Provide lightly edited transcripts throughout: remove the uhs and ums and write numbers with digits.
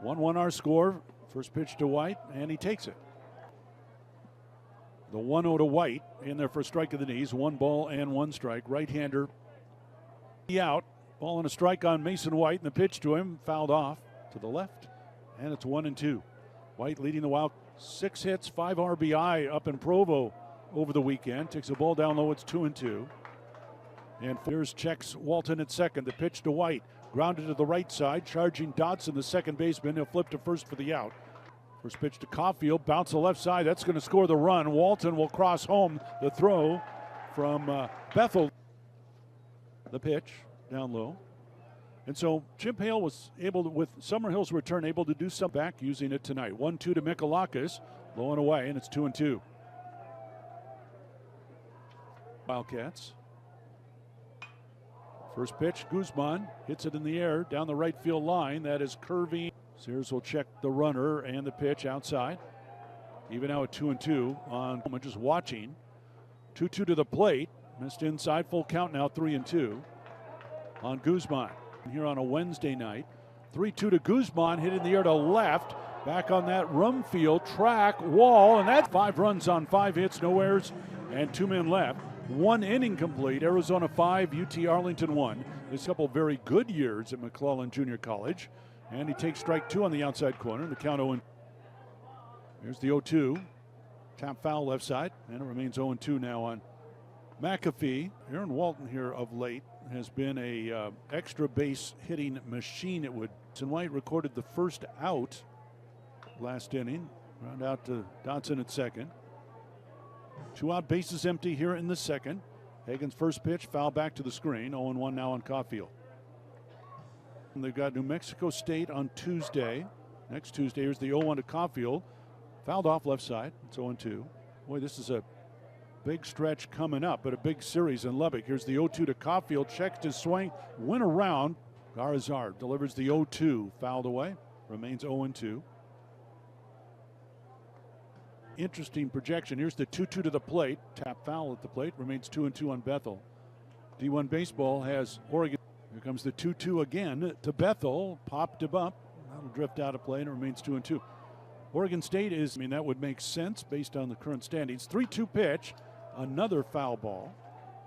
1-1 our score. First pitch to White, and he takes it. The 1-0 to White in there for a strike of the knees. 1 ball and 1 strike. Right-hander out. Ball and a strike on Mason White, and the pitch to him fouled off to the left, and it's 1-2. White leading the Wild. 6 hits, 5 RBI up in Provo over the weekend. Takes the ball down low. It's 2-2. And here's checks Walton at second. The pitch to White. Grounded to the right side. Charging Dodson, the second baseman. He'll flip to first for the out. First pitch to Caulfield. Bounce to the left side. That's going to score the run. Walton will cross home. The throw from Bethel. The pitch down low. And so Chip Hale was able to, with Summerhill's return, able to do some back using it tonight. 1-2 to Mikalakis. Low and away, and it's 2-2. Wildcats. First pitch, Guzman hits it in the air down the right field line. That is curving. Sears will check the runner and the pitch outside. Even now at 2-2 on just watching. 2-2 to the plate. Missed inside, full count now, 3-2 on Guzman. Here on a Wednesday night. 3-2 to Guzman, hit in the air to left. Back on that Rumfield track wall, and that's 5 runs on 5 hits, no errors, and 2 men left. 1 inning complete. Arizona 5, UT Arlington 1. There's a couple very good years at McClellan Junior College. And he takes strike 2 on the outside corner. The count 0. Here's the 0-2. Tap foul left side, and it remains 0-2 now on McAfee. Aaron Walton here of late has been a extra base hitting machine. It would. And White recorded the first out last inning. Round out to Dodson at second. 2 out, bases empty here in the second. Hagen's first pitch, foul back to the screen. 0-1 now on Caulfield. And they've got New Mexico State on Tuesday. Next Tuesday, here's the 0-1 to Caulfield. Fouled off left side. It's 0-2. Boy, this is a big stretch coming up, but a big series in Lubbock. Here's the 0-2 to Caulfield. Checks his swing. Went around. Garazar delivers the 0-2. Fouled away. Remains 0-2. Interesting projection. Here's the 2-2 to the plate. Tap foul at the plate. Remains 2-2 on Bethel. D1 baseball has Oregon. Here comes the 2-2 again to Bethel. Popped him up. That'll drift out of play, and it remains 2-2. Oregon State is, that would make sense based on the current standings. 3-2 pitch. Another foul ball.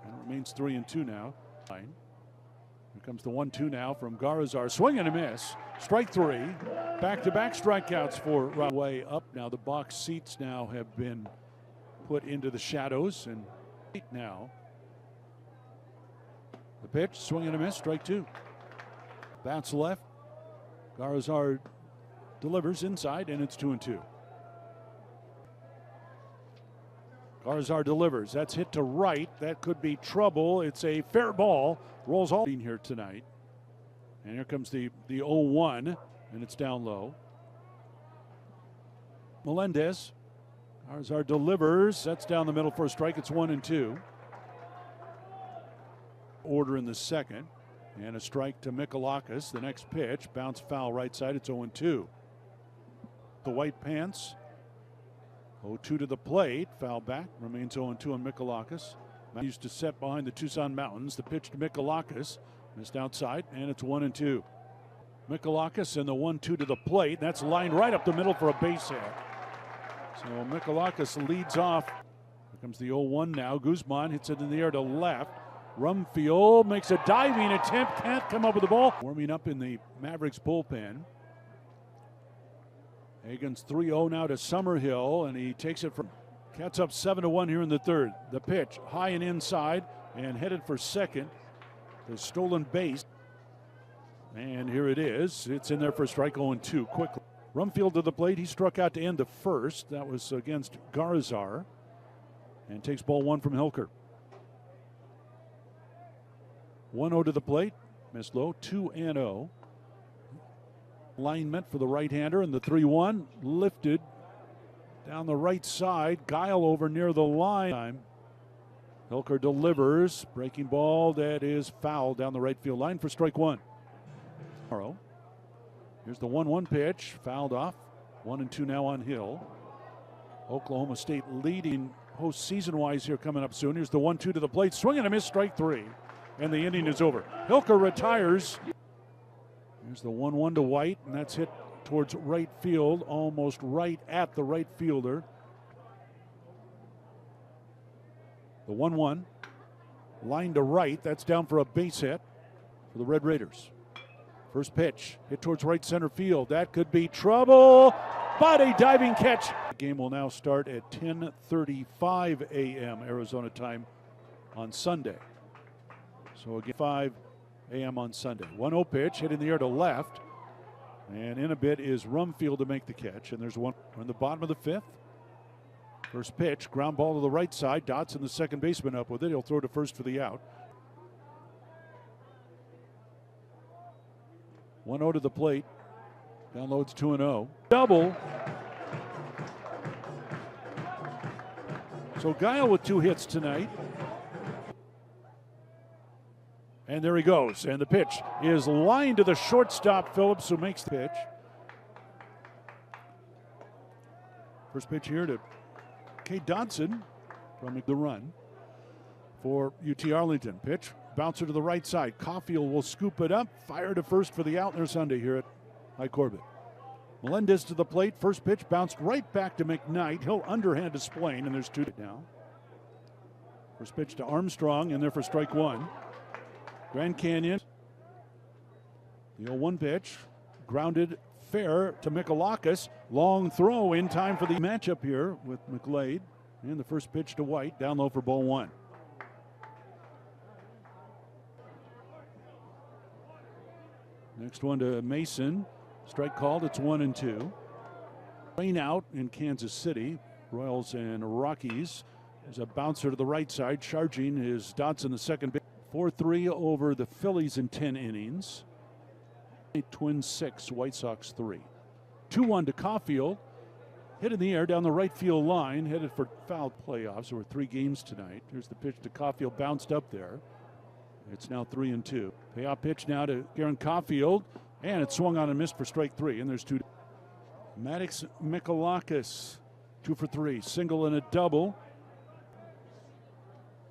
And it remains 3-2 now. Here comes the 1-2 now from Garazar. Swing and a miss. Strike 3. Back-to-back strikeouts for way up now. The box seats now have been put into the shadows, and now the pitch, swing and a miss, strike 2. Bounce left. Garazar delivers inside, and it's 2-2. Garazar delivers. That's hit to right. That could be trouble. It's a fair ball. Rolls all in here tonight. And here comes the 0-1, and it's down low. Melendez. Garazar delivers. That's down the middle for a strike. It's 1-2. Order in the second. And a strike to Mikalakis. The next pitch. Bounce foul right side. It's 0-2. The white pants. 0-2 to the plate. Foul back. Remains 0-2 on Mikalakis. Used to set behind the Tucson Mountains. The pitch to Mikalakis. Missed outside, and it's 1-2. Mikalakis and the 1-2 to the plate. That's lined right up the middle for a base hit. So Mikalakis leads off. Here comes the 0-1 now. Guzman hits it in the air to left. Rumfield makes a diving attempt. Can't come up with the ball. Warming up in the Mavericks bullpen. Hagen's 3-0 now to Summerhill, and he takes it from Cats up 7-1 here in the third. The pitch high and inside and headed for second. The stolen base. And here it is. It's in there for strike 0-2 quickly. Rumfield to the plate. He struck out to end the first. That was against Garazar. And takes ball 1 from Hilker. 1-0 to the plate. Missed low. 2-0. Alignment for the right-hander, and the 3-1 lifted down the right side. Guile over near the line. Hilker delivers. Breaking ball that is foul down the right field line for strike 1. Here's the 1-1 pitch. Fouled off. 1-2 now on Hill. Oklahoma State leading postseason-wise here coming up soon. Here's the 1-2 to the plate. Swing and a miss, strike 3. And the inning is over. Hilker retires. Here's the 1-1 to White, and that's hit towards right field, almost right at the right fielder. The 1-1, line to right, that's down for a base hit for the Red Raiders. First pitch, hit towards right center field. That could be trouble, but a diving catch. The game will now start at 10:35 a.m. Arizona time on Sunday. So again, 5 a.m. on Sunday. 1-0 pitch, hit in the air to left. And in a bit is Rumfield to make the catch. And there's one. We're in the bottom of the fifth. First pitch, ground ball to the right side. Dotson, the second baseman, up with it. He'll throw to first for the out. 1-0 to the plate. Downloads 2-0. Double. So Guile with 2 hits tonight. And there he goes. And the pitch is lined to the shortstop, Phillips, who makes the pitch. First pitch here to Kate Dodson from the run for UT Arlington. Pitch, bouncer to the right side. Caulfield will scoop it up. Fire to first for the out there Sunday here at High Corbett. Melendez to the plate. First pitch bounced right back to McKnight. He'll underhand to Splain, and there's 2 now. First pitch to Armstrong, in there for strike 1. Grand Canyon. The 0-1 pitch, grounded fair to Mikalakis. Long throw in time for the matchup here with McGlade. And the first pitch to White, down low for ball 1. Next one to Mason. Strike called, it's 1-2. Rain out in Kansas City. Royals and Rockies. There's a bouncer to the right side. Charging is Dodson, the second base. 4-3 over the Phillies in 10 innings. Twins 6, White Sox 3. 2-1 to Caulfield. Hit in the air down the right field line. Headed for foul playoffs. There were 3 games tonight. Here's the pitch to Caulfield, bounced up there. It's now 3-2. Payoff pitch now to Garen Caulfield. And it swung on and missed for strike 3. And there's 2. Maddox Mikalakis, 2 for 3. Single and a double.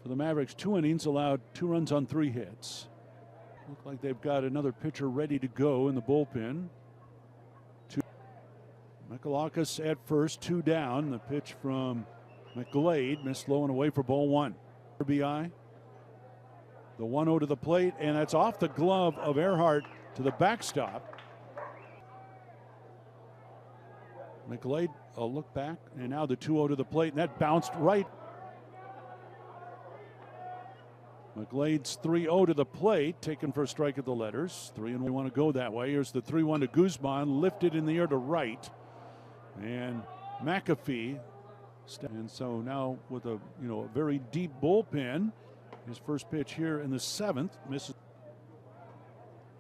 For the Mavericks, 2 innings, allowed 2 runs on 3 hits. Look like they've got another pitcher ready to go in the bullpen. Mikalakis at first, 2 down. The pitch from McGlade, missed low and away for ball 1. RBI. The 1-0 to the plate, and that's off the glove of Earhart to the backstop. McGlade, a look back, and now the 2-0 to the plate, and that bounced right. McGlade's 3-0 to the plate, taken for a strike at the letters. 3-1, we want to go that way. Here's the 3-1 to Guzman, lifted in the air to right. And McAfee, and so now with a very deep bullpen, his first pitch here in the 7th, misses.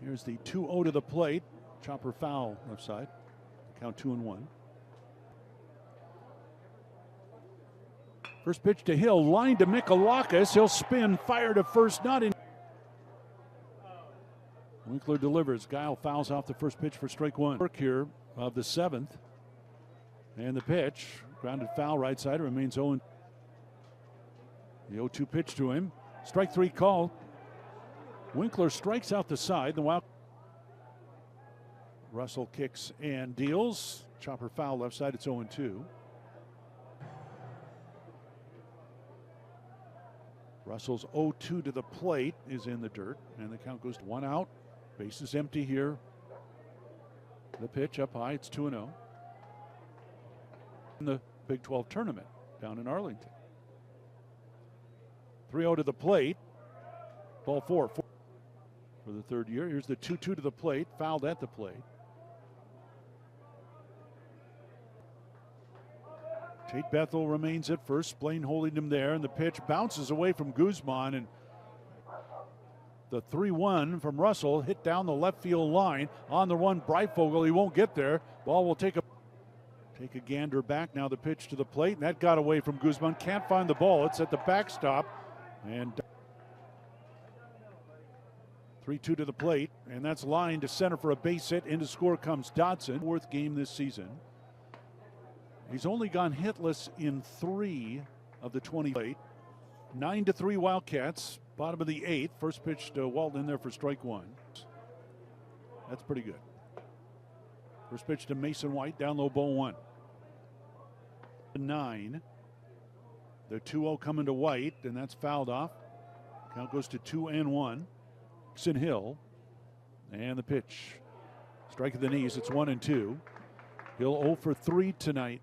Here's the 2-0 to the plate, chopper foul left side, count 2-1. First pitch to Hill, line to Mikalakis. He'll spin, fire to first, not in. Winkler delivers. Guile fouls off the first pitch for strike 1. Work here of the 7th. And the pitch, grounded foul right side, remains 0. The 0-2 pitch to him. Strike 3 call. Winkler strikes out the side. The Wild. Russell kicks and deals. Chopper foul left side, it's 0-2. Russell's 0-2 to the plate is in the dirt, and the count goes to 1 out. Base is empty here. The pitch up high, it's 2-0. In the Big 12 tournament down in Arlington. 3-0 to the plate. Ball 4 for the 3rd year. Here's the 2-2 to the plate, fouled at the plate. Tate Bethel remains at first. Splain holding him there, and the pitch bounces away from Guzman, and the 3-1 from Russell hit down the left field line. On the run, Breifogel, he won't get there. Ball will take a gander back. Now the pitch to the plate, and that got away from Guzman. Can't find the ball. It's at the backstop, and 3-2 to the plate, and that's lined to center for a base hit. Into score comes Dodson. 4th game this season. He's only gone hitless in 3 of the 28. 9-3 Wildcats. Bottom of the 8th. First pitch to Walton in there for strike 1. That's pretty good. First pitch to Mason White, down low, ball 1. 9. The 2-0 coming to White, and that's fouled off. Count goes to 2-1. Dixon Hill, and the pitch. Strike at the knees, it's 1-2. Hill 0 for 3 tonight.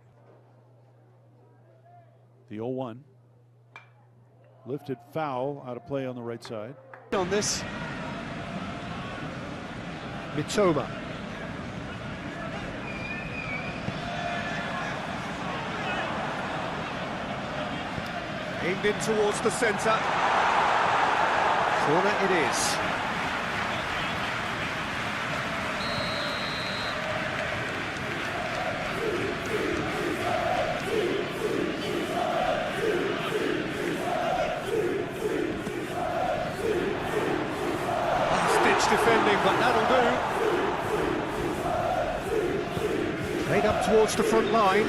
The 0-1. Lifted foul, out of play on the right side. On this, Mitoma. Aimed in towards the centre. Corner it is. Stitch defending, but that'll do. Played up towards the front line.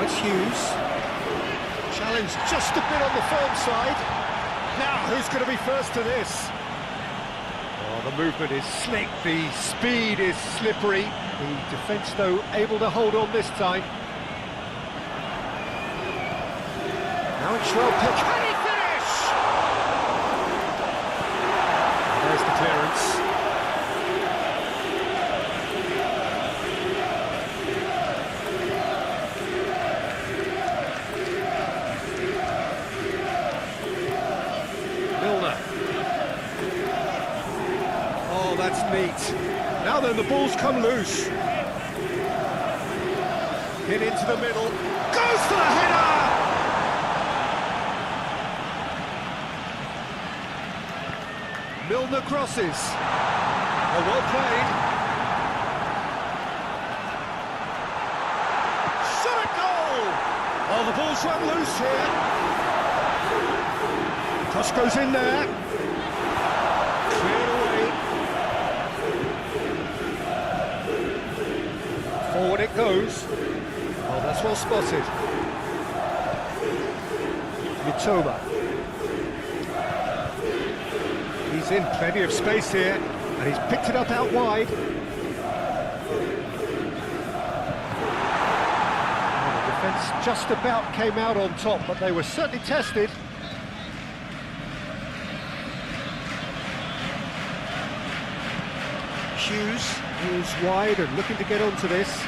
Hughes. Challenge just a bit on the firm side. Now, who's going to be first to this? Oh, the movement is slick, the speed is slippery. The defence, though, able to hold on this time. Now it's Schwell pitch. Can he finish? There's the clearance. Oh, that's neat. Now then, the ball's come loose. Hit into the middle. Goes for the header! Milner crosses. Oh, well played. Shot at goal! Oh, the ball's run loose here. Cross goes in there. Cleared away. Forward it goes. Oh, that's well spotted. Mitoma. He's in plenty of space here, and he's picked it up out wide. Oh, the defence just about came out on top, but they were certainly tested. Hughes wide and looking to get onto this.